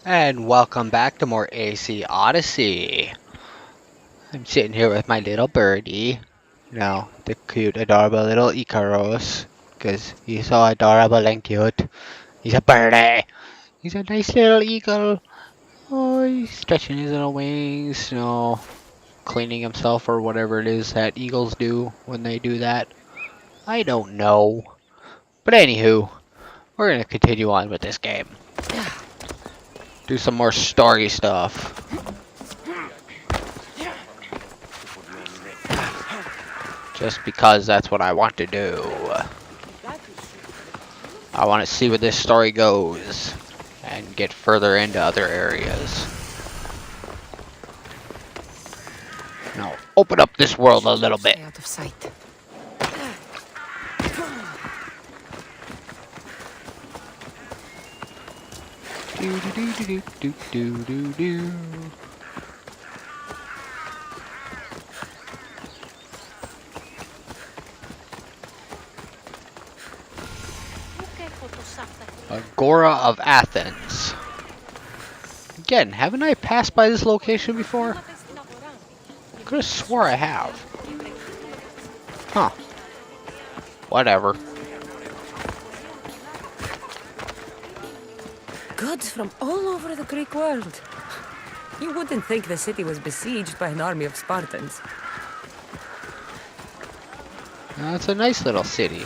And welcome back to more AC Odyssey. I'm sitting here with my little birdie. The cute, adorable little Icaros. Because he's so adorable and cute. He's a birdie. He's a nice little eagle. Oh, he's stretching his little wings, cleaning himself or whatever it is that eagles do when they do that. I don't know. But anywho, we're going to continue on with this game. Do some more story stuff. Just because that's what I want to do. I want to see where this story goes and get further into other areas. Now, open up this world a little bit. Stay out of sight. Do do do do do do do. Agora of Athens. Again, haven't I passed by this location before? I could have swore I have. Huh. Whatever. Gods from all over the Greek world. You wouldn't think the city was besieged by an army of Spartans. It's a nice little city.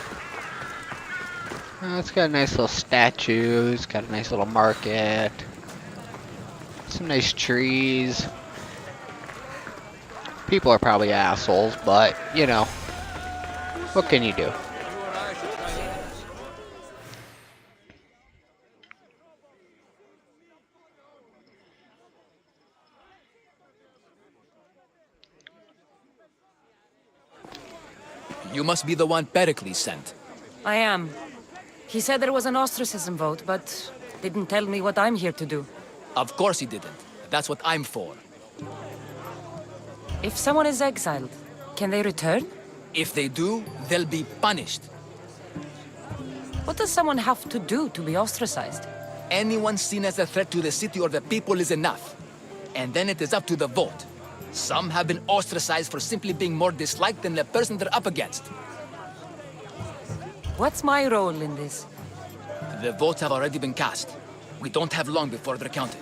It's got a nice little statues, got a nice little market. Some nice trees. People are probably assholes, but, what can you do? You must be the one Perikeles sent. I am. He said there was an ostracism vote, but didn't tell me what I'm here to do. Of course he didn't. That's what I'm for. If someone is exiled, can they return? If they do, they'll be punished. What does someone have to do to be ostracized? Anyone seen as a threat to the city or the people is enough. And then it is up to the vote. Some have been ostracized for simply being more disliked than the person they're up against. What's my role in this? The votes have already been cast. We don't have long before they're counted.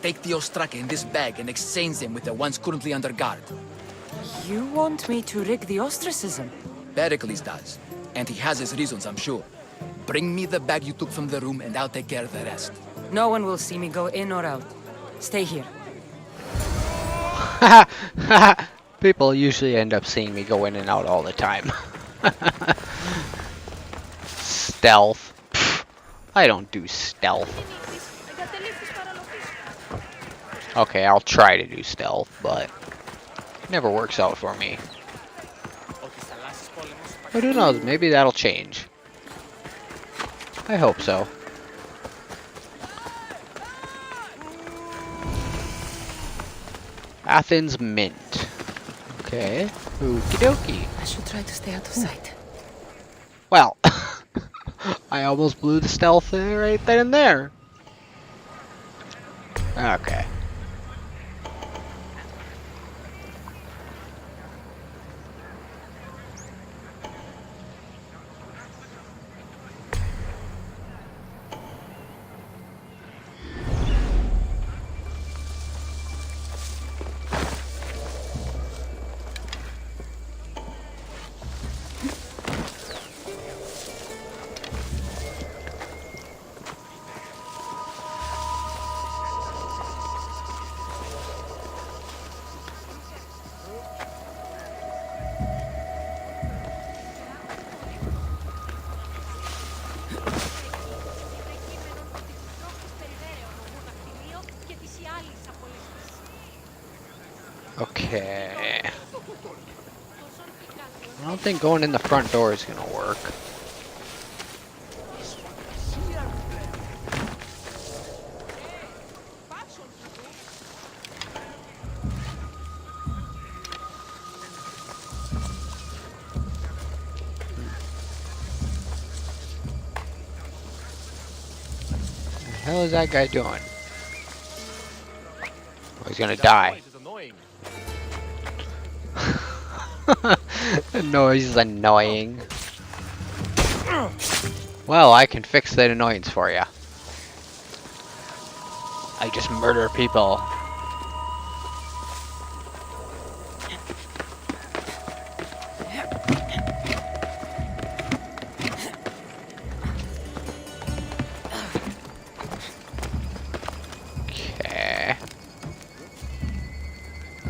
Take the ostraka in this bag and exchange them with the ones currently under guard. You want me to rig the ostracism? Perikeles does. And he has his reasons, I'm sure. Bring me the bag you took from the room and I'll take care of the rest. No one will see me go in or out. Stay here. People usually end up seeing me go in and out all the time. Stealth. Pfft, I don't do stealth. Okay, I'll try to do stealth, but it never works out for me. But who knows, maybe that'll change. I hope so. Athens Mint. Okay. Okie dokie. I should try to stay out of sight. Well, I almost blew the stealth right then and there. Okay. Okay. I don't think going in the front door is gonna work. What the hell is that guy doing? Oh, he's gonna die. The noise is annoying. Well, I can fix that annoyance for you. I just murder people. Okay.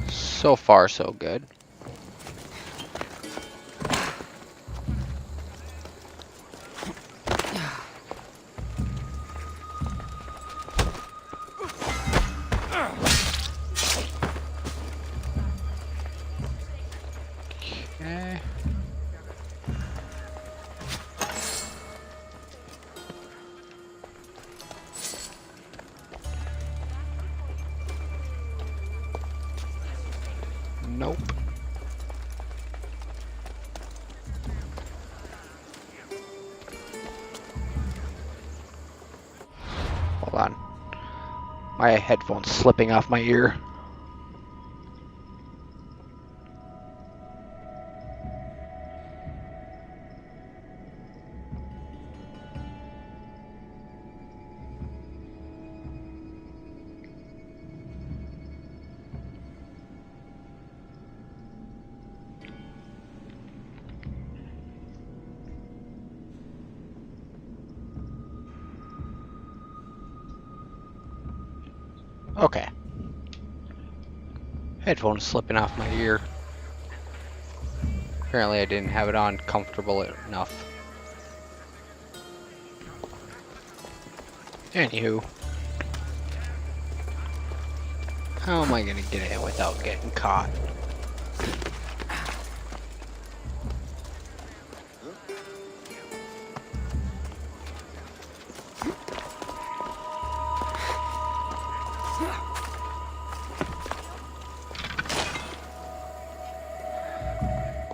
So far, so good. Okay. Nope. Hold on. My headphone's slipping off my ear. Okay. Headphone's slipping off my ear. Apparently I didn't have it on comfortable enough. Anywho. How am I gonna get in without getting caught?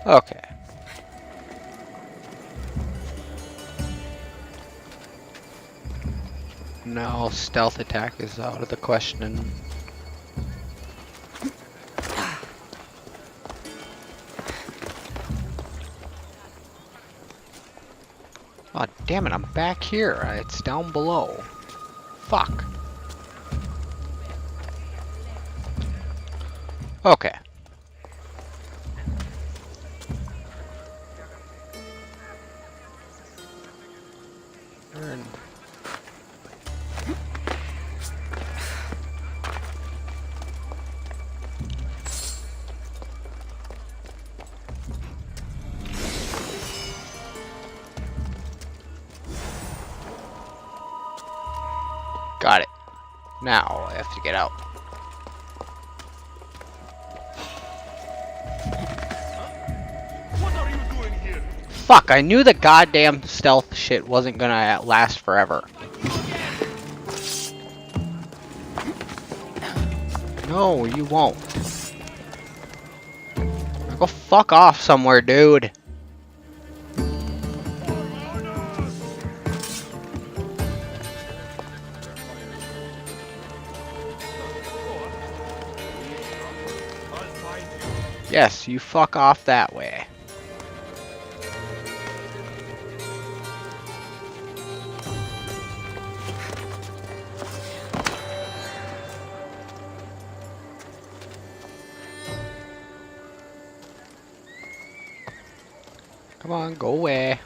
Okay. No, stealth attack is out of the question. Oh, damn it, I'm back here. It's down below. Fuck. Okay. Turn. Got it. Now I have to get out. What are you doing here? Fuck, I knew the goddamn stealth shit wasn't gonna last forever. No, you won't. Now go fuck off somewhere, dude. Yes, you fuck off that way. Come on, go away.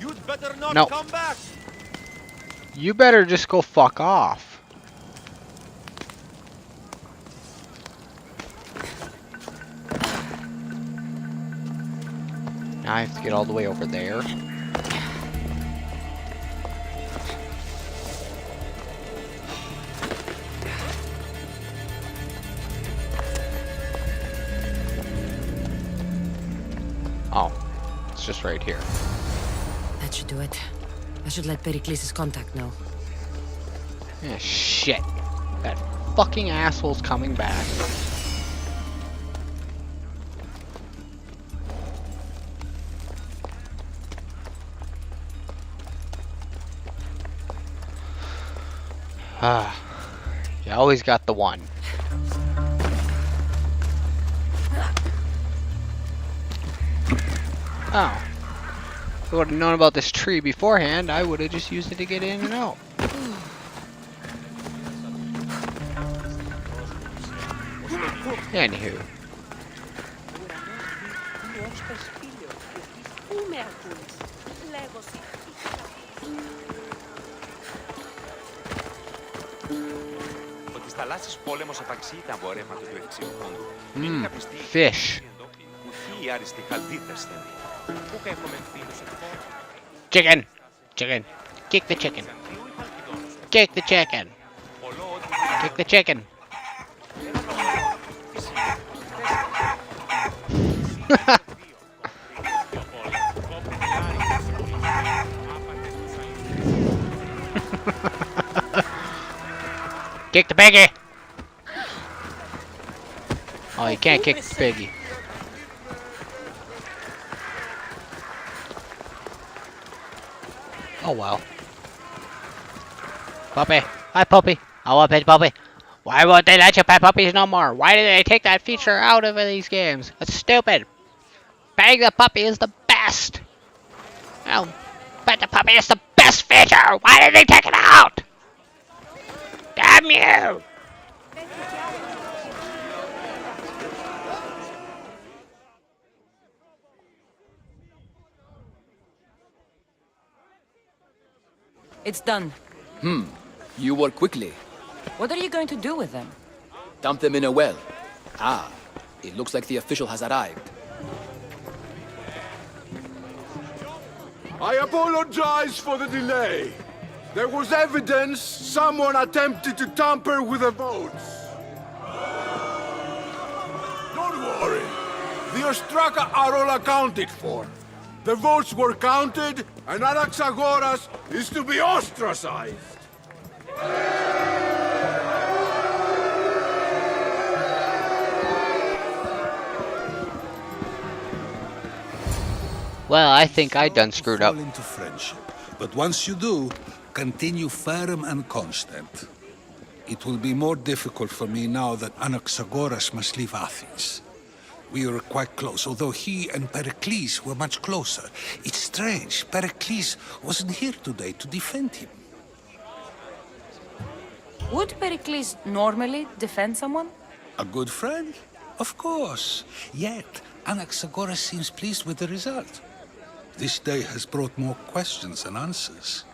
You'd better not No. come back. You better just go fuck off. Now I have to get all the way over there. Oh, it's just right here. That should do it. I should let Perikeles' contact know. Yeah, shit. That fucking asshole's coming back. Ah, you always got the one. Oh. If I would have known about this tree beforehand, I would have just used it to get in and out. Anywho. Ότι στα θαλάσσης πόλεμος επαξεί τα εμπορεύματα του Ευξίου πόντου. Είναι καπιστή Fish. που θύοι άριστοι χαλδίτες θέμη. Πού καικομενθήνους εκπόρ. Chicken. Chicken. Kick the chicken. Kick the chicken. Kick the chicken. Kick the piggy! Oh, you can't kick the piggy. Oh well. Puppy. Hi, puppy. I want pet puppy. Why won't they let you pet puppies no more? Why did they take that feature out of these games? That's stupid. Petting the puppy is the best. Oh, pet the puppy is the best feature. Why did they take it out? Damn you! It's done. You work quickly. What are you going to do with them? Dump them in a well. Ah, it looks like the official has arrived. I apologize for the delay. There was evidence someone attempted to tamper with the votes. Don't worry. The Ostraka are all accounted for. The votes were counted, and Anaxagoras is to be ostracized. Well, I think I done screwed up. Fall into friendship, but once you do, continue firm and constant. It will be more difficult for me now that Anaxagoras must leave Athens. We were quite close, although he and Perikeles were much closer. It's strange, Perikeles wasn't here today to defend him. Would Pericles normally defend someone? A good friend? Of course. Yet, Anaxagoras seems pleased with the result. This day has brought more questions than answers.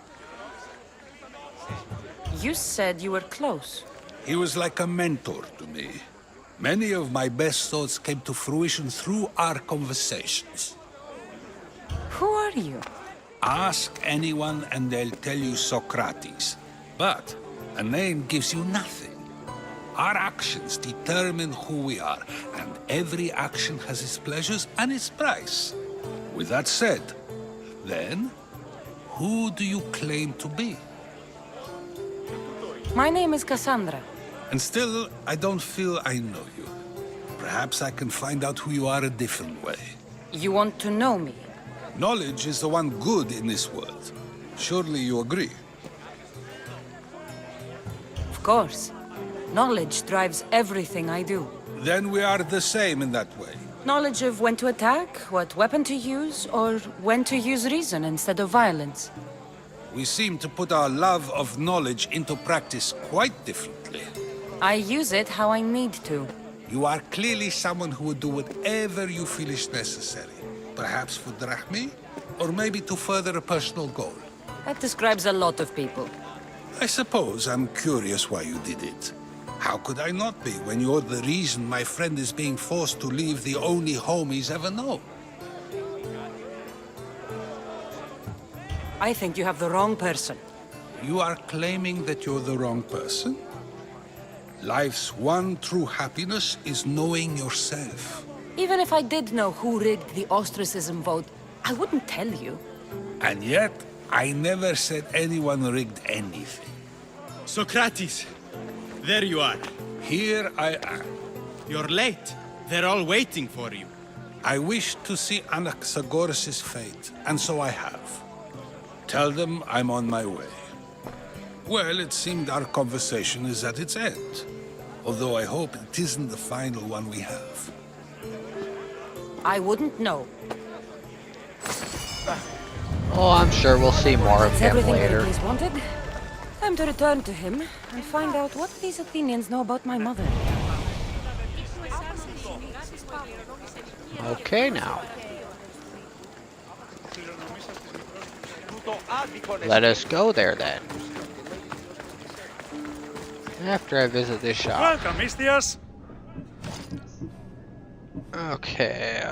You said you were close. He was like a mentor to me. Many of my best thoughts came to fruition through our conversations. Who are you? Ask anyone and they'll tell you Socrates. But a name gives you nothing. Our actions determine who we are, and every action has its pleasures and its price. With that said, then, who do you claim to be? My name is Cassandra. And still, I don't feel I know you. Perhaps I can find out who you are a different way. You want to know me? Knowledge is the one good in this world. Surely you agree? Of course. Knowledge drives everything I do. Then we are the same in that way. Knowledge of when to attack, what weapon to use, or when to use reason instead of violence. We seem to put our love of knowledge into practice quite differently. I use it how I need to. You are clearly someone who would do whatever you feel is necessary. Perhaps for drachmi, or maybe to further a personal goal. That describes a lot of people. I suppose I'm curious why you did it. How could I not be when you're the reason my friend is being forced to leave the only home he's ever known? I think you have the wrong person. You are claiming that you're the wrong person? Life's one true happiness is knowing yourself. Even if I did know who rigged the ostracism vote, I wouldn't tell you. And yet, I never said anyone rigged anything. Socrates! There you are. Here I am. You're late. They're all waiting for you. I wish to see Anaxagoras' fate, and so I have. Tell them I'm on my way. Well, it seemed our conversation is at its end. Although I hope it isn't the final one we have. I wouldn't know. Oh, I'm sure we'll see more of That's him everything later. Perikeles wanted. Time to return to him and find out what these Athenians know about my mother. Okay, now. Let us go there then. After I visit this shop. Welcome, Istias. Okay,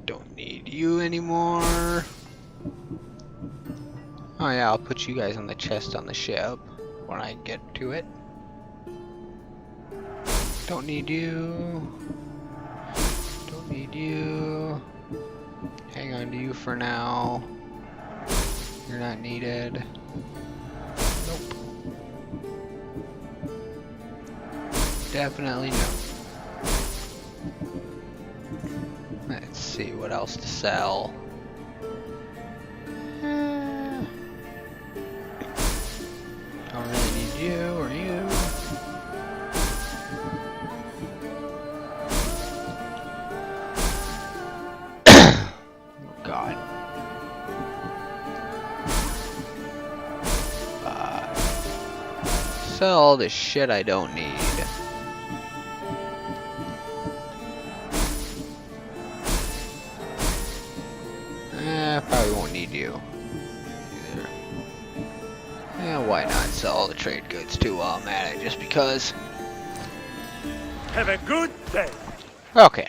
don't need you anymore. Oh yeah, I'll put you guys on the chest on the ship when I get to it. Don't need you. Don't need you. Hang on to you for now. You're not needed. Nope. Definitely no. Let's see what else to sell. Don't really need you or you. Oh God. Sell all the shit I don't need. Probably won't need you either. Yeah, why not sell all the trade goods too while I'm at it, just because. Have a good day. Okay.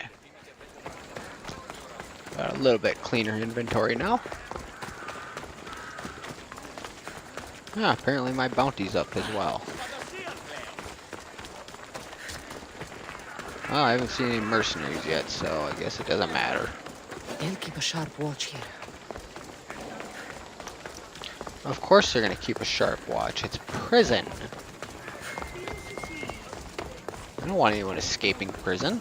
Got a little bit cleaner inventory now. Ah, apparently my bounty's up as well. Oh, I haven't seen any mercenaries yet, so I guess it doesn't matter. They'll keep a sharp watch here. Of course they're gonna keep a sharp watch. It's prison. I don't want anyone escaping prison.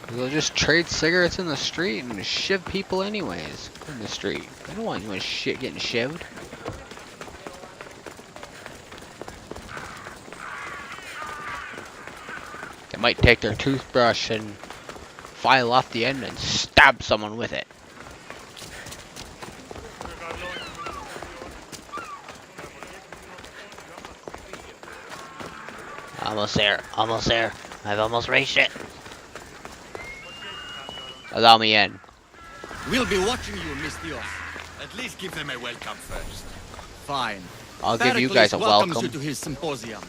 'Cause they'll just trade cigarettes in the street and shiv people anyways in the street. I don't want anyone getting shivved. They might take their toothbrush and file off the end and stab someone with it. Almost there, almost there. I've almost reached it. Allow me in. We'll be watching you, Mistios. At least give them a welcome first. Fine. I'll give you guys a welcomes welcome. you to his symposium.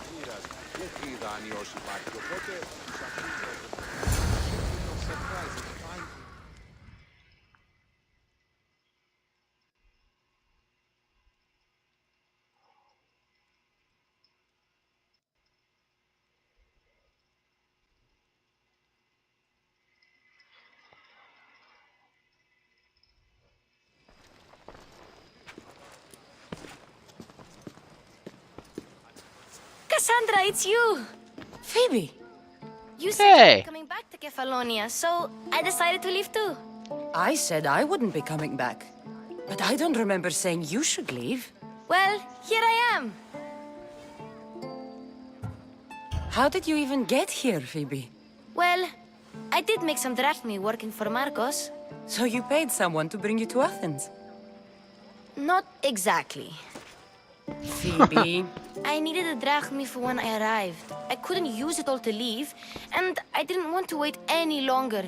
Cassandra, it's you! Phoebe! You said you Hey! were coming back to Kefalonia, so I decided to leave too. I said I wouldn't be coming back. But I don't remember saying you should leave. Well, here I am. How did you even get here, Phoebe? Well, I did make some drachmi working for Marcos. So you paid someone to bring you to Athens? Not exactly. Phoebe. I needed a drachmi for when I arrived. I couldn't use it all to leave, and I didn't want to wait any longer.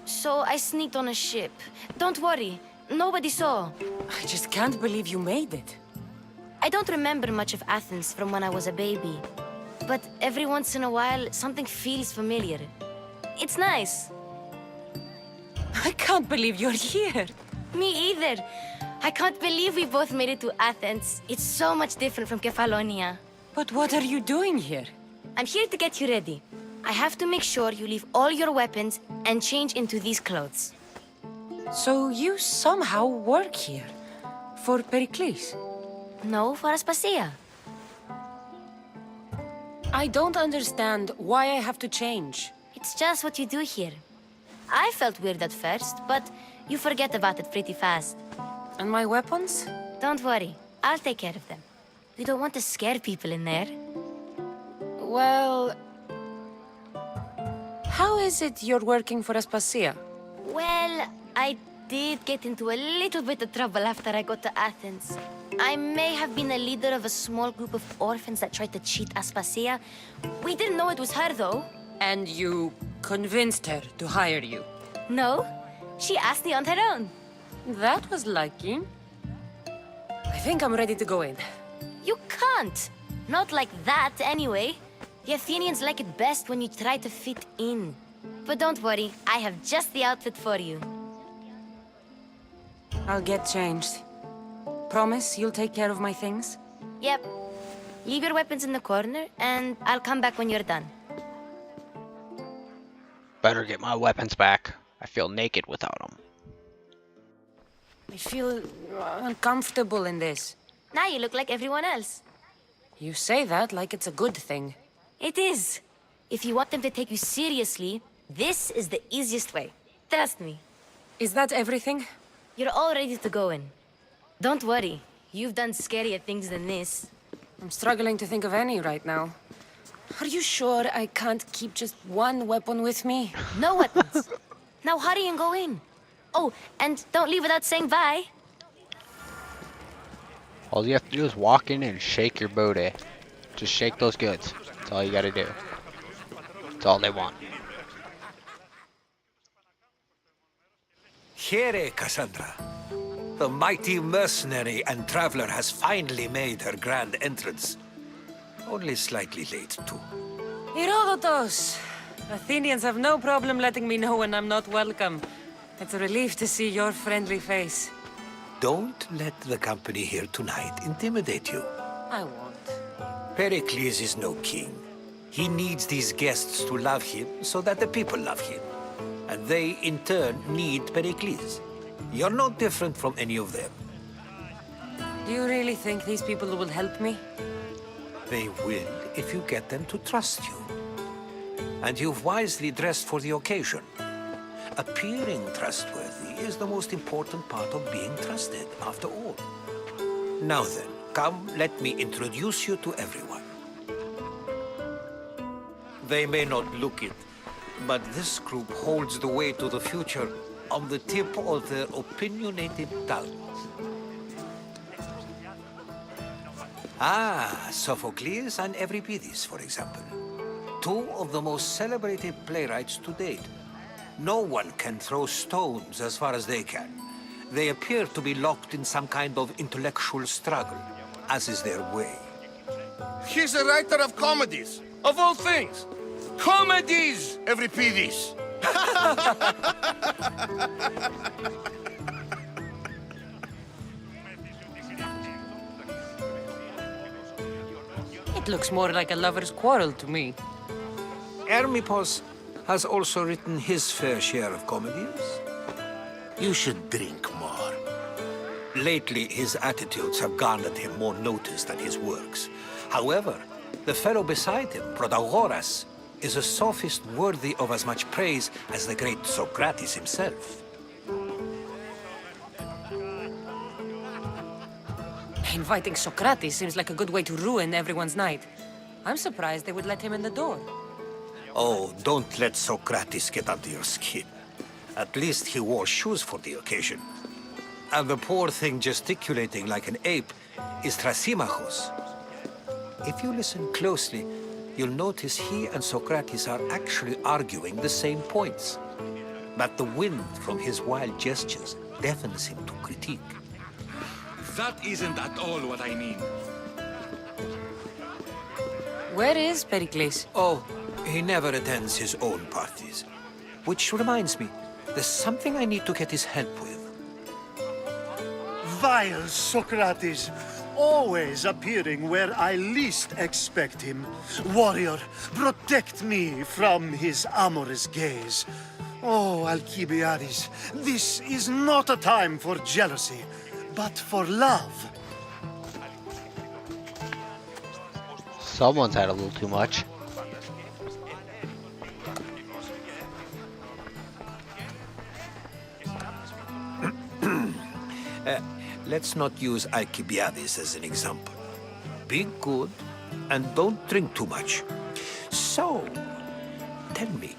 So I sneaked on a ship. Don't worry, nobody saw. I just can't believe you made it. I don't remember much of Athens from when I was a baby. But every once in a while, something feels familiar. It's nice. I can't believe you're here. Me either. I can't believe we both made it to Athens. It's so much different from Kefalonia. But what are you doing here? I'm here to get you ready. I have to make sure you leave all your weapons and change into these clothes. So you somehow work here? For Perikeles? No, for Aspasia. I don't understand why I have to change. It's just what you do here. I felt weird at first, but you forget about it pretty fast. And my weapons? Don't worry, I'll take care of them. We don't want to scare people in there. Well... How is it you're working for Aspasia? Well, I did get into a little bit of trouble after I got to Athens. I may have been a leader of a small group of orphans that tried to cheat Aspasia. We didn't know it was her, though. And you convinced her to hire you? No, she asked me on her own. That was lucky. I think I'm ready to go in. You can't. Not like that, anyway. The Athenians like it best when you try to fit in. But don't worry, I have just the outfit for you. I'll get changed. Promise you'll take care of my things? Yep. Leave your weapons in the corner, and I'll come back when you're done. Better get my weapons back. I feel naked without them. I feel uncomfortable in this. Now you look like everyone else. You say that like it's a good thing. It is. If you want them to take you seriously, this is the easiest way. Trust me. Is that everything? You're all ready to go in. Don't worry. You've done scarier things than this. I'm struggling to think of any right now. Are you sure I can't keep just one weapon with me? No weapons. Now hurry and go in. Oh, and don't leave without saying bye. All you have to do is walk in and shake your booty. Just shake those goods. That's all you gotta do. That's all they want. Here, Cassandra. The mighty mercenary and traveler has finally made her grand entrance. Only slightly late, too. Herodotus! Athenians have no problem letting me know when I'm not welcome. It's a relief to see your friendly face. Don't let the company here tonight intimidate you. I won't. Perikeles is no king. He needs these guests to love him so that the people love him. And they, in turn, need Perikeles. You're no different from any of them. Do you really think these people will help me? They will if you get them to trust you. And you've wisely dressed for the occasion. Appearing trustworthy is the most important part of being trusted, after all. Now then, come, let me introduce you to everyone. They may not look it, but this group holds the way to the future on the tip of their opinionated tongues. Ah, Sophocles and Euripides, for example. Two of the most celebrated playwrights to date. No one can throw stones as far as they can. They appear to be locked in some kind of intellectual struggle, as is their way. He's a writer of comedies, of all things. Comedies, Euripides. It looks more like a lover's quarrel to me. Hermippos has also written his fair share of comedies. You should drink more. Lately, his attitudes have garnered him more notice than his works. However, the fellow beside him, Protagoras, is a sophist worthy of as much praise as the great Socrates himself. Inviting Socrates seems like a good way to ruin everyone's night. I'm surprised they would let him in the door. Oh, don't let Socrates get under your skin. At least he wore shoes for the occasion. And the poor thing gesticulating like an ape is Thrasymachus. If you listen closely, you'll notice he and Socrates are actually arguing the same points. But the wind from his wild gestures deafens him to critique. That isn't at all what I mean. Where is Perikeles? Oh, he never attends his own parties. Which reminds me, there's something I need to get his help with. Vile Socrates, always appearing where I least expect him. Warrior, protect me from his amorous gaze. Oh, Alcibiades, this is not a time for jealousy, but for love. Someone's had a little too much. Let's not use Alcibiades as an example. Be good, and don't drink too much. So, tell me,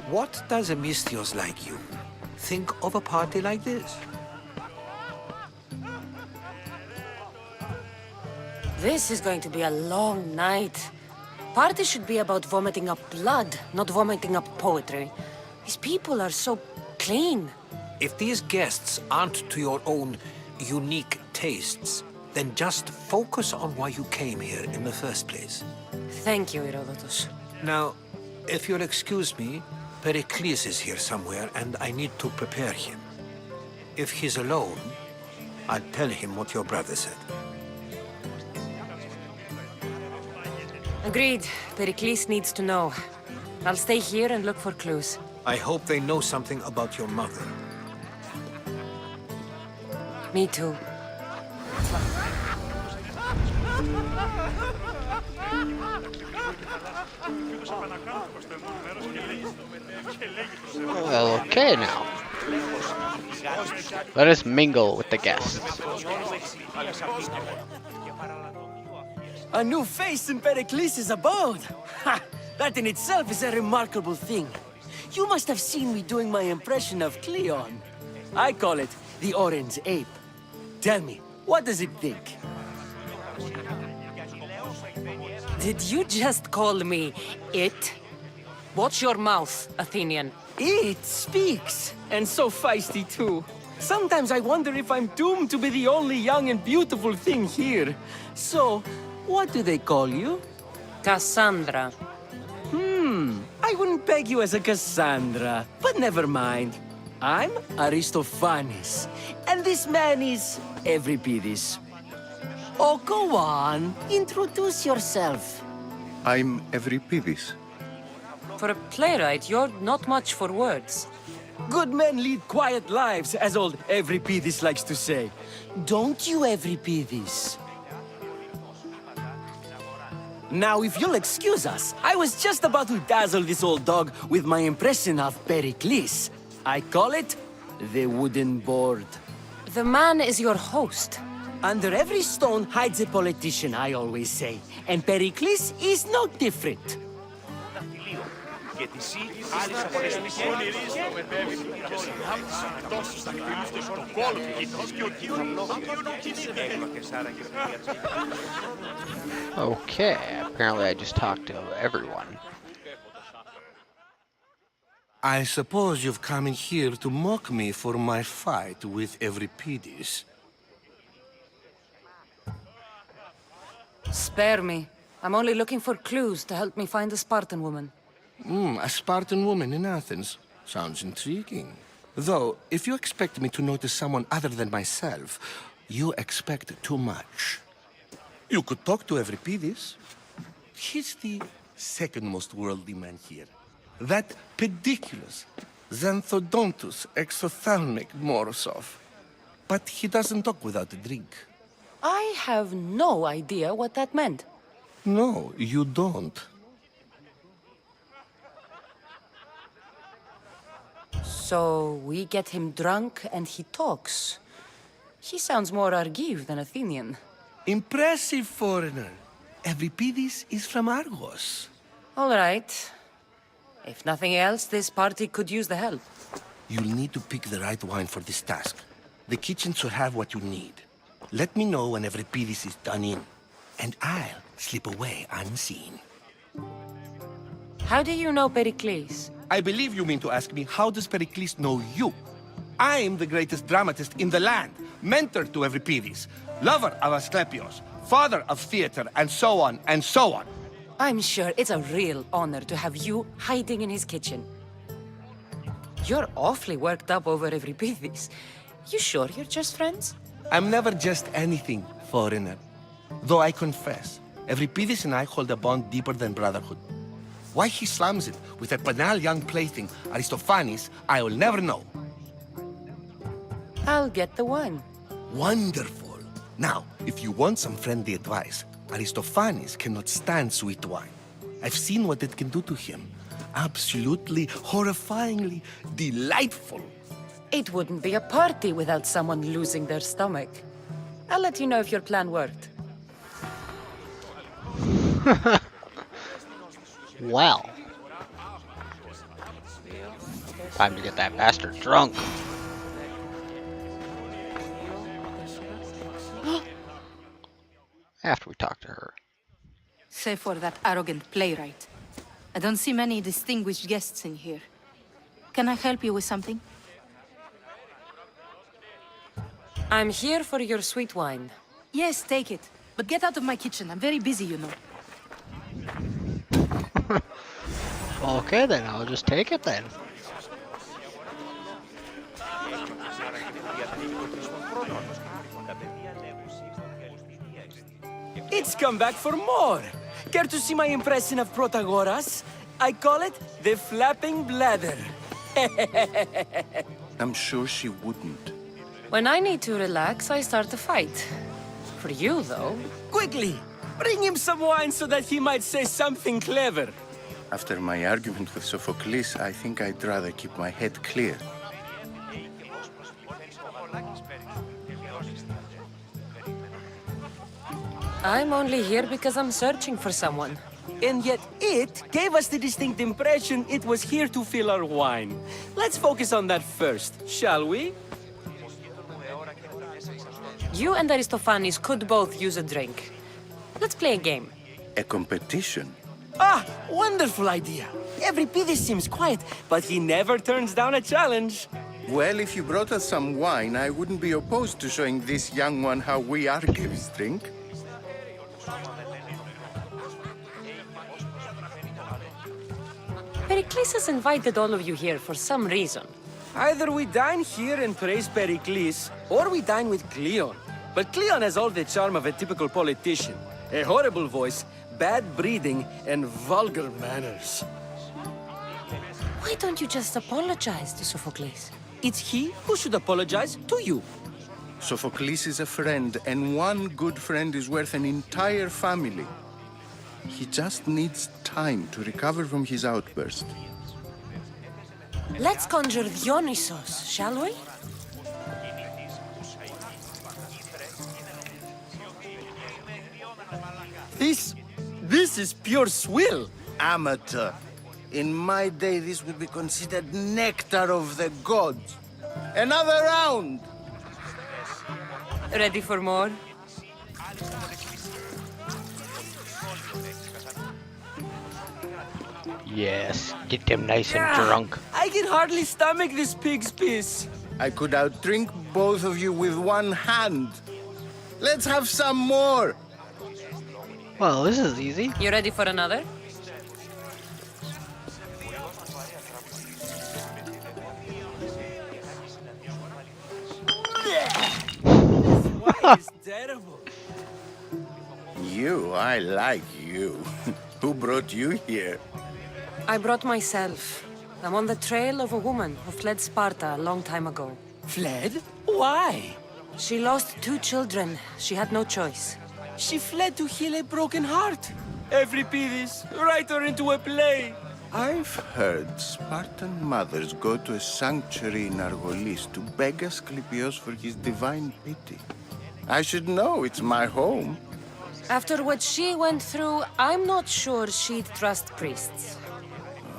what does a Misthios like you think of a party like this? This is going to be a long night. Party should be about vomiting up blood, not vomiting up poetry. These people are so clean. If these guests aren't to your own unique tastes, then just focus on why you came here in the first place. Thank you, Herodotus. Now, if you'll excuse me, Perikeles is here somewhere, and I need to prepare him. If he's alone, I'll tell him what your brother said. Agreed. Perikeles needs to know. I'll stay here and look for clues. I hope they know something about your mother. Me too. Well, okay now. Let us mingle with the guests. A new face in Perikeles' abode! Ha! That in itself is a remarkable thing. You must have seen me doing my impression of Cleon. I call it the Orange Ape. Tell me, what does it think? Did you just call me it? Watch your mouth, Athenian. It speaks, and so feisty too. Sometimes I wonder if I'm doomed to be the only young and beautiful thing here. So, what do they call you? Cassandra. I wouldn't peg you as a Cassandra, but never mind. I'm Aristophanes, and this man is Euripides. Oh, go on. Introduce yourself. I'm Euripides. For a playwright, you're not much for words. Good men lead quiet lives, as old Euripides likes to say. Don't you, Euripides? Now, if you'll excuse us, I was just about to dazzle this old dog with my impression of Perikeles. I call it the wooden board. The man is your host. Under every stone hides a politician, I always say. And Perikeles is no different. Okay, apparently I just talked to everyone. I suppose you've come in here to mock me for my fight with Euripides. Spare me. I'm only looking for clues to help me find a Spartan woman. A Spartan woman in Athens. Sounds intriguing. Though, if you expect me to notice someone other than myself, you expect too much. You could talk to Euripides. He's the second most worldly man here. That Perikeles, Xanthodontus exothalmic Morosov. But he doesn't talk without a drink. I have no idea what that meant. No, you don't. So we get him drunk and he talks. He sounds more Argive than Athenian. Impressive, foreigner. Euripides is from Argos. All right. If nothing else, this party could use the help. You'll need to pick the right wine for this task. The kitchen should have what you need. Let me know when Euripides is done in, and I'll slip away unseen. How do you know Perikeles? I believe you mean to ask me, how does Perikeles know you? I'm the greatest dramatist in the land, mentor to Euripides, lover of Asclepios, father of theater, and so on, and so on. I'm sure it's a real honor to have you hiding in his kitchen. You're awfully worked up over Euripides. You sure you're just friends? I'm never just anything, foreigner. Though I confess, Euripides and I hold a bond deeper than brotherhood. Why he slams it with that banal young plaything, Aristophanes, I will never know. I'll get the wine. Wonderful. Now, if you want some friendly advice, Aristophanes cannot stand sweet wine. I've seen what it can do to him. Absolutely, horrifyingly delightful. It wouldn't be a party without someone losing their stomach. I'll let you know if your plan worked. Well. Time to get that bastard drunk. After we talk to her. Save for that arrogant playwright. I don't see many distinguished guests in here. Can I help you with something? I'm here for your sweet wine. Yes, take it. But get out of my kitchen. I'm very busy, you know. Okay then, I'll just take it then. It's come back for more. Care to see my impression of Protagoras? I call it the flapping bladder. I'm sure she wouldn't. When I need to relax, I start a fight. For you, though. Quickly, bring him some wine so that he might say something clever. After my argument with Sophocles, I think I'd rather keep my head clear. I'm only here because I'm searching for someone. And yet it gave us the distinct impression it was here to fill our wine. Let's focus on that first, shall we? You and Aristophanes could both use a drink. Let's play a game. A competition? Ah, wonderful idea. Everybody seems quiet, but he never turns down a challenge. Well, if you brought us some wine, I wouldn't be opposed to showing this young one how we Argives drink. Perikeles has invited all of you here for some reason. Either we dine here and praise Perikeles, or we dine with Cleon. But Cleon has all the charm of a typical politician. A horrible voice, bad breeding, and vulgar manners. Why don't you just apologize to Sophocles? It's he who should apologize to you. Sophocles is a friend, and one good friend is worth an entire family. He just needs time to recover from his outburst. Let's conjure Dionysos, shall we? This is pure swill. Amateur. In my day, this would be considered nectar of the gods. Another round! Ready for more? Yes, get them nice and drunk. I can hardly stomach this pig's piss. I could outdrink both of you with one hand. Let's have some more! Well, this is easy. You ready for another? Wine is terrible. You, I like you. Who brought you here? I brought myself. I'm on the trail of a woman who fled Sparta a long time ago. Fled? Why? She lost 2 children. She had no choice. She fled to heal a broken heart. Euripides, write her into a play. I've heard Spartan mothers go to a sanctuary in Argolis to beg Asclepios for his divine pity. I should know, it's my home. After what she went through, I'm not sure she'd trust priests.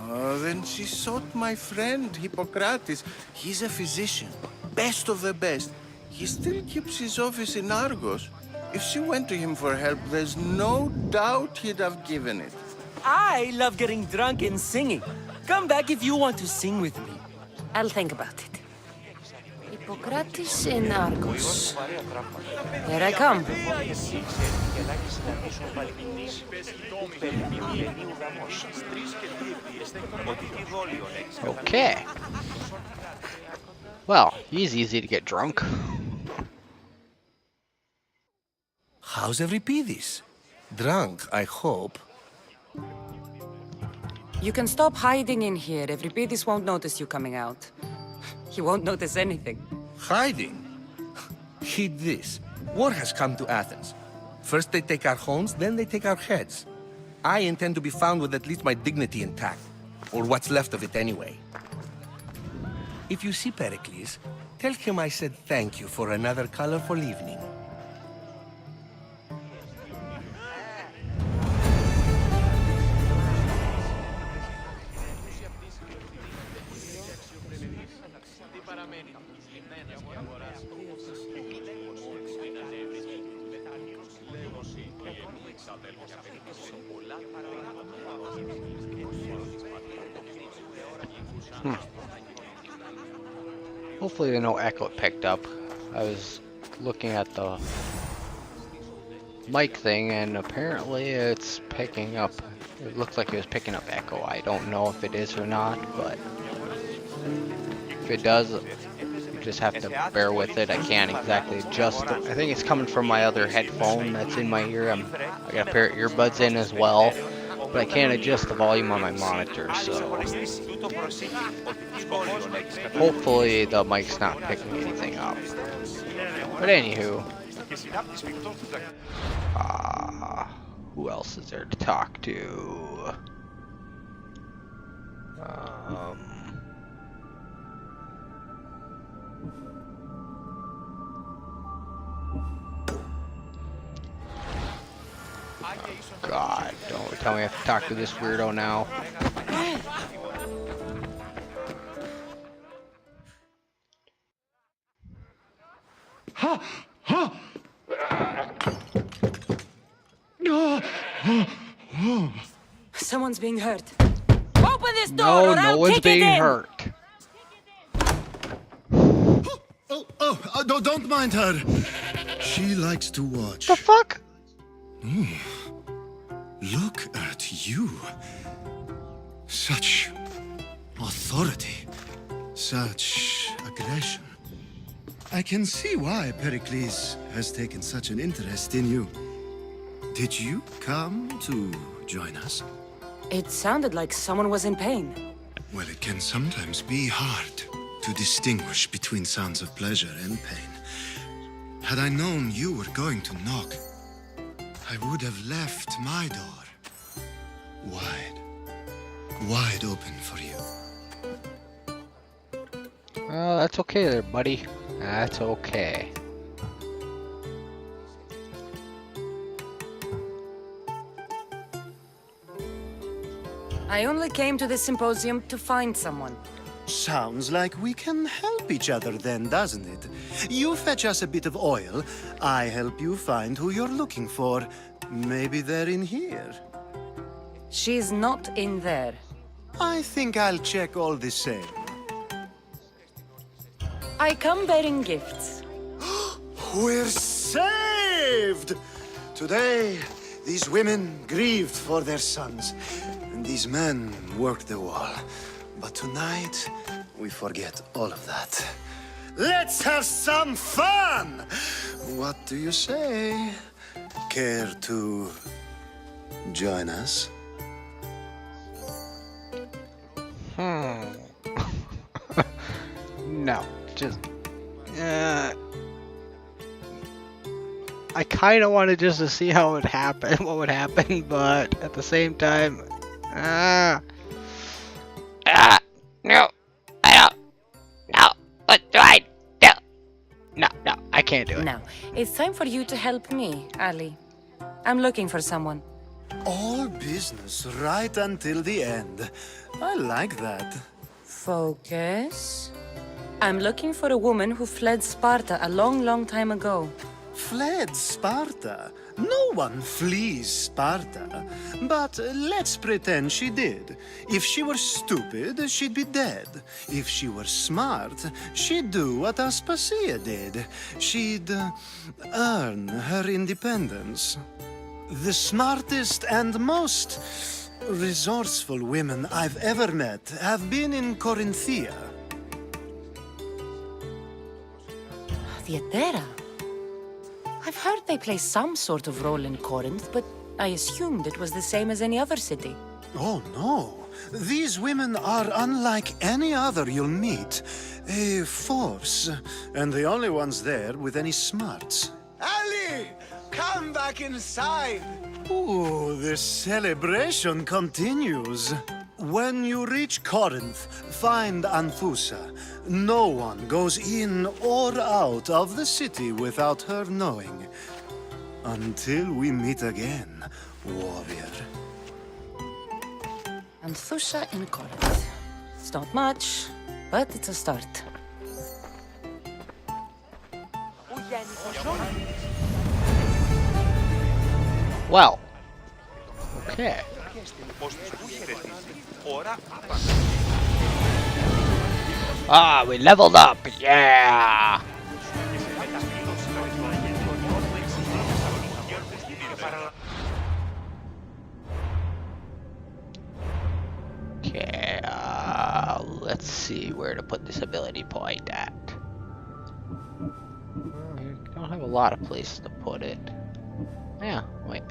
Oh, then she sought my friend, Hippocrates. He's a physician, best of the best. He still keeps his office in Argos. If she went to him for help, there's no doubt he'd have given it. I love getting drunk and singing. Come back if you want to sing with me. I'll think about it. Hippocrates in Argos. Here I come. Okay. Well, he's easy to get drunk. How's Euripides? Drunk, I hope. You can stop hiding in here. Euripides won't notice you coming out. He won't notice anything. Hiding? Heed this. War has come to Athens. First they take our homes, then they take our heads. I intend to be found with at least my dignity intact. Or what's left of it anyway. If you see Perikeles, tell him I said thank you for another colorful evening. Hopefully no echo picked up. I was looking at the mic thing and apparently it's picking up. It looks like it was picking up echo. I don't know if it is or not, but if it does, you just have to bear with it. I can't exactly adjust. I think it's coming from my other headphone that's in my ear. I got a pair of earbuds in as well, but I can't adjust the volume on my monitor, so hopefully the mic's not picking anything up. But anywho, who else is there to talk to? God, don't tell me I have to talk to this weirdo now. Someone's being hurt. Open this door No, or no I'll one's kick being it in. hurt. Don't mind her. She likes to watch. The fuck? Look at you. Such authority. Such aggression. I can see why Perikeles has taken such an interest in you. Did you come to join us? It sounded like someone was in pain. Well, it can sometimes be hard to distinguish between sounds of pleasure and pain. Had I known you were going to knock, I would have left my door wide open for you. Well, that's okay there, buddy. That's okay. I only came to the symposium to find someone. Sounds like we can help each other then, doesn't it? You fetch us a bit of oil, I help you find who you're looking for. Maybe they're in here. She's not in there. I think I'll check all the same. I come bearing gifts. We're saved! Today, these women grieved for their sons, and these men worked the wall. But tonight, we forget all of that. Let's have some fun! What do you say? Care to join us? No, just... I kind of wanted just to see how it would happen, what would happen, but at the same time... No, I don't. No, what do I do? No, I can't do it. Now, it's time for you to help me, Ali. I'm looking for someone. All business right until the end. I like that. Focus. I'm looking for a woman who fled Sparta a long time ago. Fled Sparta? No one flees Sparta. But let's pretend she did. If she were stupid, she'd be dead. If she were smart, she'd do what Aspasia did. She'd earn her independence. The smartest and most resourceful women I've ever met have been in Corinthia. Theatera? I've heard they play some sort of role in Corinth, but I assumed it was the same as any other city. Oh, no. These women are unlike any other you'll meet. A force, and the only ones there with any smarts. Ali! Come back inside! Ooh, the celebration continues. When you reach Corinth, find Anthusa. No one goes in or out of the city without her knowing. Until we meet again, warrior. Anthusa in Corinth. It's not much, but it's a start. Well, okay. Ah, we leveled up, yeah! Okay, let's see where to put this ability point at. I don't have a lot of places to put it. Yeah, wait.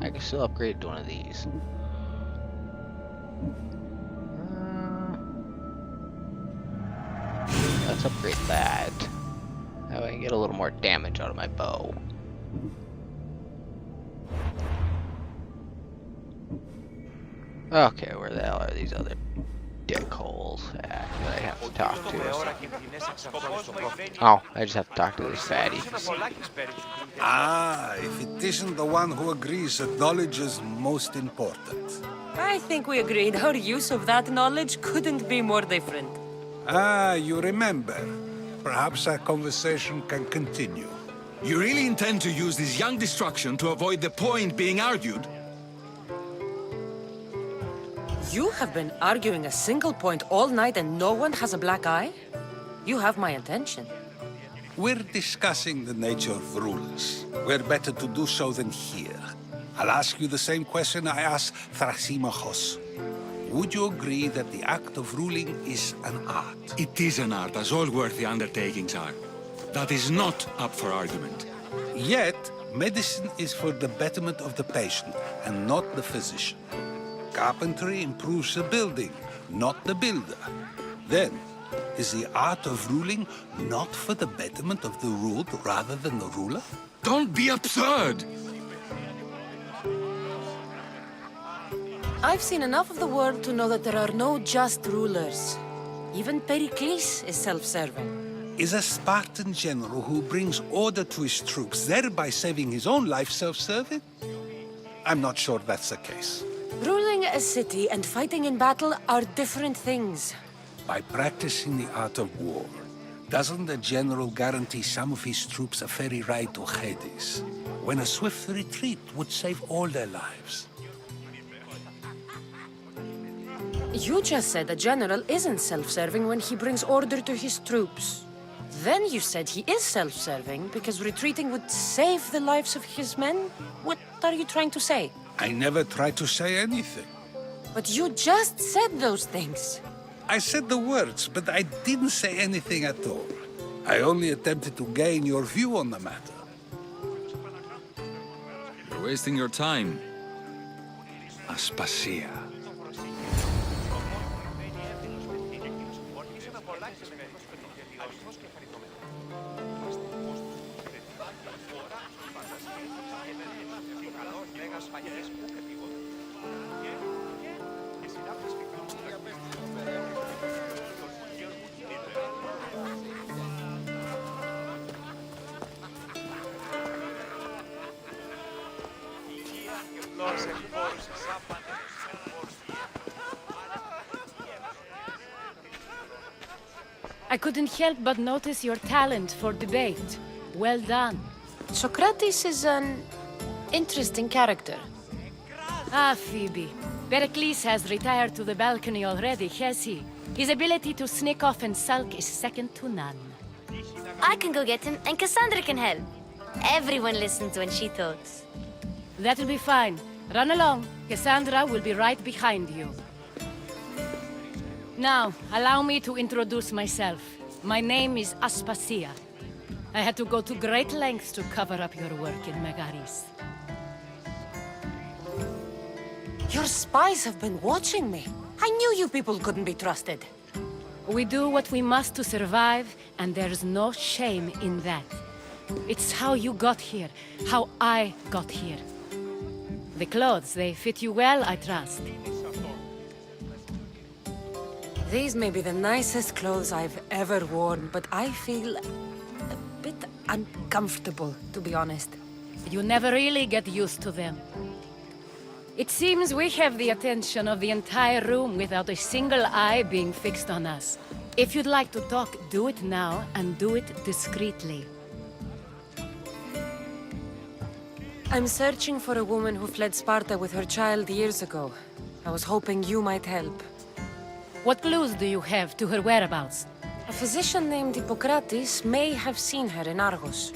I can still upgrade to one of these. Let's upgrade that. That way I can get a little more damage out of my bow. Okay, where the hell are these other dickholes that I have to talk to? Oh, I just have to talk to this fatty. Ah, if it isn't the one who agrees that knowledge is most important. I think we agreed our use of that knowledge couldn't be more different. Ah, you remember. Perhaps our conversation can continue. You really intend to use this young destruction to avoid the point being argued? You have been arguing a single point all night and no one has a black eye? You have my attention. We're discussing the nature of rulers. Where better to do so than here? I'll ask you the same question I asked Thrasymachos. Would you agree that the act of ruling is an art? It is an art, as all worthy undertakings are. That is not up for argument. Yet, medicine is for the betterment of the patient, and not the physician. Carpentry improves the building, not the builder. Then, is the art of ruling not for the betterment of the ruled rather than the ruler? Don't be absurd! I've seen enough of the world to know that there are no just rulers. Even Perikeles is self-serving. Is a Spartan general who brings order to his troops, thereby saving his own life, self-serving? I'm not sure that's the case. Ruling a city and fighting in battle are different things. By practicing the art of war, doesn't the general guarantee some of his troops a ferry ride to Hades, when a swift retreat would save all their lives? You just said a general isn't self-serving when he brings order to his troops. Then you said he is self-serving because retreating would save the lives of his men? What are you trying to say? I never tried to say anything. But you just said those things. I said the words, but I didn't say anything at all. I only attempted to gain your view on the matter. You're wasting your time. Aspasia. I couldn't help but notice your talent for debate. Well done. Socrates is an interesting character. Ah, Phoebe. Perikeles has retired to the balcony already, has he? His ability to sneak off and sulk is second to none. I can go get him, and Cassandra can help. Everyone listens when she talks. That'll be fine. Run along. Cassandra will be right behind you. Now, allow me to introduce myself. My name is Aspasia. I had to go to great lengths to cover up your work in Megaris. Your spies have been watching me. I knew you people couldn't be trusted. We do what we must to survive, and there's no shame in that. It's how you got here, how I got here. The clothes, they fit you well, I trust. These may be the nicest clothes I've ever worn, but I feel a bit uncomfortable, to be honest. You never really get used to them. It seems we have the attention of the entire room without a single eye being fixed on us. If you'd like to talk, do it now, and do it discreetly. I'm searching for a woman who fled Sparta with her child years ago. I was hoping you might help. What clues do you have to her whereabouts? A physician named Hippocrates may have seen her in Argos.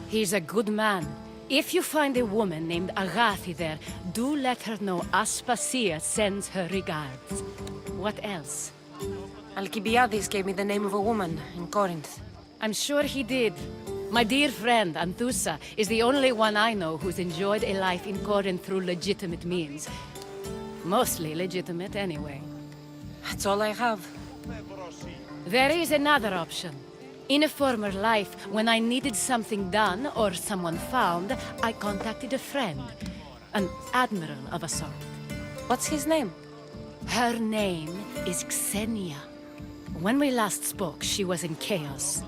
He's a good man. If you find a woman named Agathi there, do let her know Aspasia sends her regards. What else? Alcibiades gave me the name of a woman in Corinth. I'm sure he did. My dear friend, Anthusa, is the only one I know who's enjoyed a life in Corinth through legitimate means. Mostly legitimate, anyway. That's all I have. There is another option. In a former life, when I needed something done or someone found, I contacted a friend. An admiral of a sort. What's his name? Her name is Xenia. When we last spoke, she was in chaos.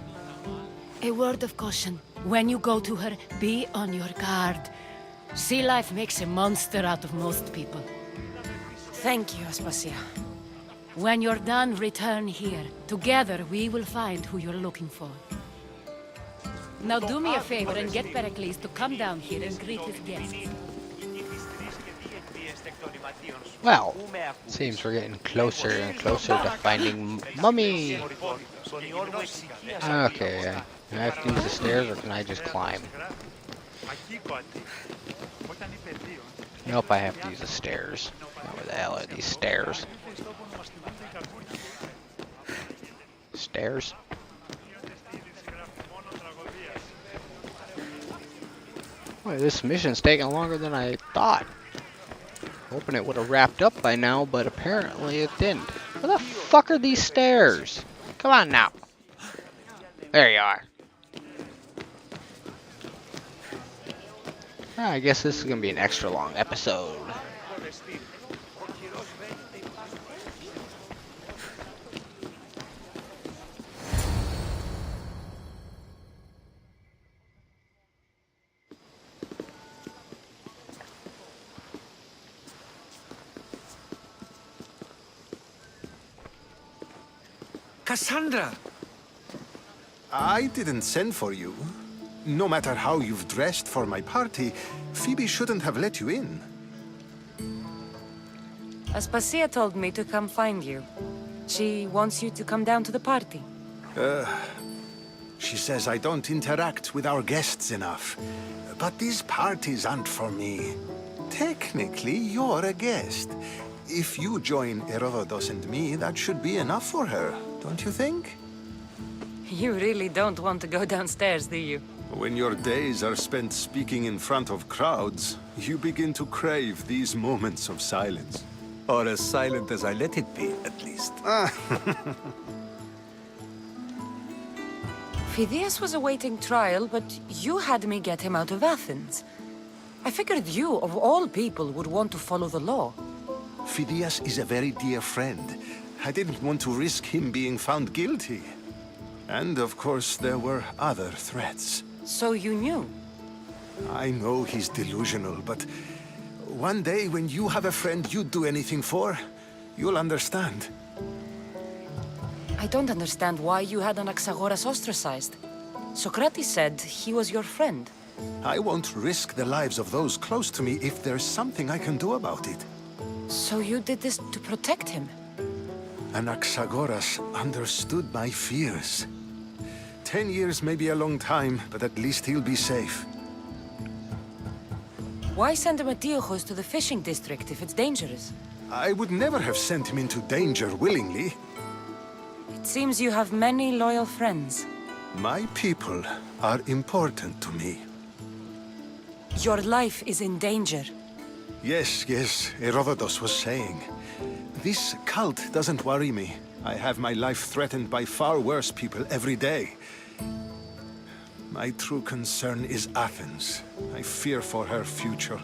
A word of caution. When you go to her, be on your guard. Sea life makes a monster out of most people. Thank you, Aspasia. When you're done, return here. Together, we will find who you're looking for. Now do me a favor and get Perikeles to come down here and greet his guests. Well, seems we're getting closer and closer to finding Mummy. Okay, I have to use the stairs or can I just climb? Nope, I have to use the stairs. Now, where the hell are these stairs? Stairs? Boy, this mission's taking longer than I thought. Hoping it would have wrapped up by now, but apparently it didn't. Where the fuck are these stairs? Come on now. There you are. I guess this is gonna be an extra long episode. Cassandra! I didn't send for you. No matter how you've dressed for my party, Phoebe shouldn't have let you in. Aspasia told me to come find you. She wants you to come down to the party. She says I don't interact with our guests enough. But these parties aren't for me. Technically, you're a guest. If you join Herodotus and me, that should be enough for her, don't you think? You really don't want to go downstairs, do you? When your days are spent speaking in front of crowds, you begin to crave these moments of silence. Or as silent as I let it be, at least. Phidias was awaiting trial, but you had me get him out of Athens. I figured you, of all people, would want to follow the law. Phidias is a very dear friend. I didn't want to risk him being found guilty. And of course, there were other threats. So you knew? I know he's delusional, but one day when you have a friend you'd do anything for, you'll understand. I don't understand why you had Anaxagoras ostracized. Socrates said he was your friend. I won't risk the lives of those close to me if there's something I can do about it. So you did this to protect him? Anaxagoras understood my fears. 10 years may be a long time, but at least he'll be safe. Why send Metiochos to the fishing district if it's dangerous? I would never have sent him into danger willingly. It seems you have many loyal friends. My people are important to me. Your life is in danger. Yes, Herodotus was saying. This cult doesn't worry me. I have my life threatened by far worse people every day. My true concern is Athens. I fear for her future.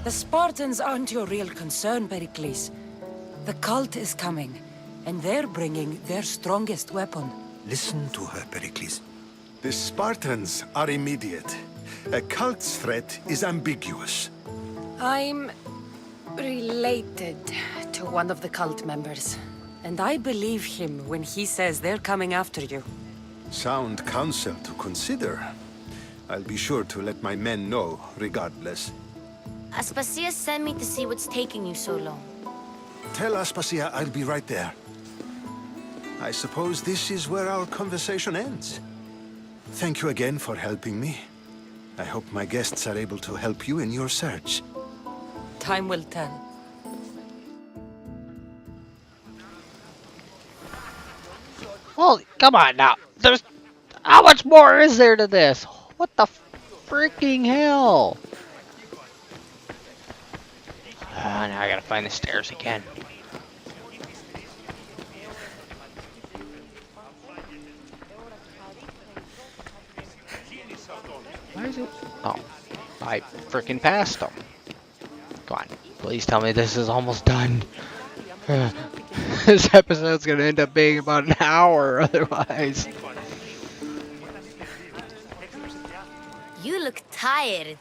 The Spartans aren't your real concern, Perikeles. The cult is coming, and they're bringing their strongest weapon. Listen to her, Perikeles. The Spartans are immediate. A cult's threat is ambiguous. I'm related to one of the cult members, and I believe him when he says they're coming after you. Sound counsel to consider. I'll be sure to let my men know, regardless. Aspasia sent me to see what's taking you so long. Tell Aspasia I'll be right there. I suppose this is where our conversation ends. Thank you again for helping me. I hope my guests are able to help you in your search. Time will tell. Well, come on now. There's... How much more is there to this? What the freaking hell? Now I gotta find the stairs again. Why is it? Oh, I freaking passed them. Come on, please tell me this is almost done. This episode's gonna end up being about an hour otherwise. You look tired.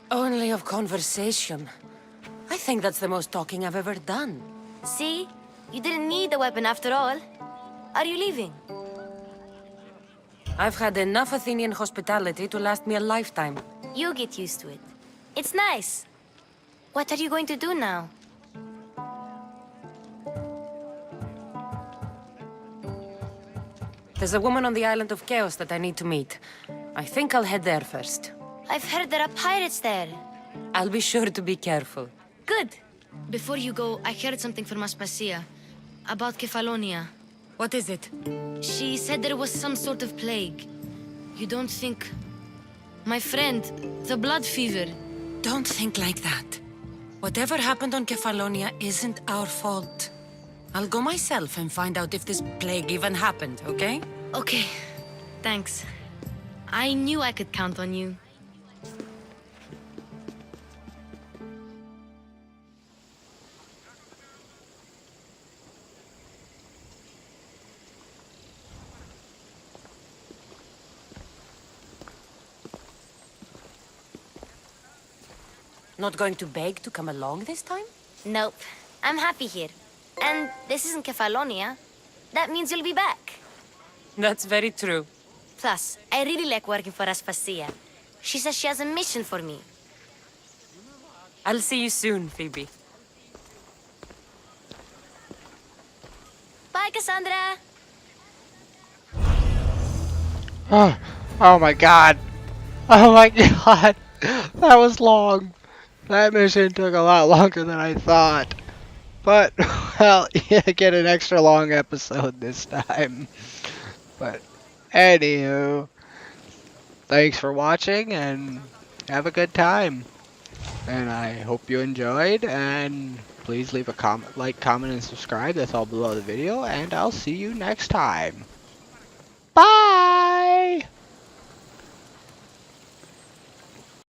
Only of conversation. I think that's the most talking I've ever done. See? You didn't need the weapon after all. Are you leaving? I've had enough Athenian hospitality to last me a lifetime. You'll get used to it. It's nice. What are you going to do now? There's a woman on the island of Chaos that I need to meet. I think I'll head there first. I've heard there are pirates there. I'll be sure to be careful. Good. Before you go, I heard something from Aspasia. About Kefalonia. What is it? She said there was some sort of plague. You don't think... My friend, the blood fever. Don't think like that. Whatever happened on Kefalonia isn't our fault. I'll go myself and find out if this plague even happened, okay? Okay. Thanks. I knew I could count on you. Not going to beg to come along this time? Nope. I'm happy here. And this isn't Kefalonia. That means you'll be back. That's very true. Plus, I really like working for Aspasia. She says she has a mission for me. I'll see you soon, Phoebe. Bye, Cassandra! Oh my god. Oh my god. That was long. That mission took a lot longer than I thought. But, well, you get an extra long episode this time. But, anywho, thanks for watching and have a good time. And I hope you enjoyed, and please leave a comment, like, comment, and subscribe. That's all below the video, and I'll see you next time.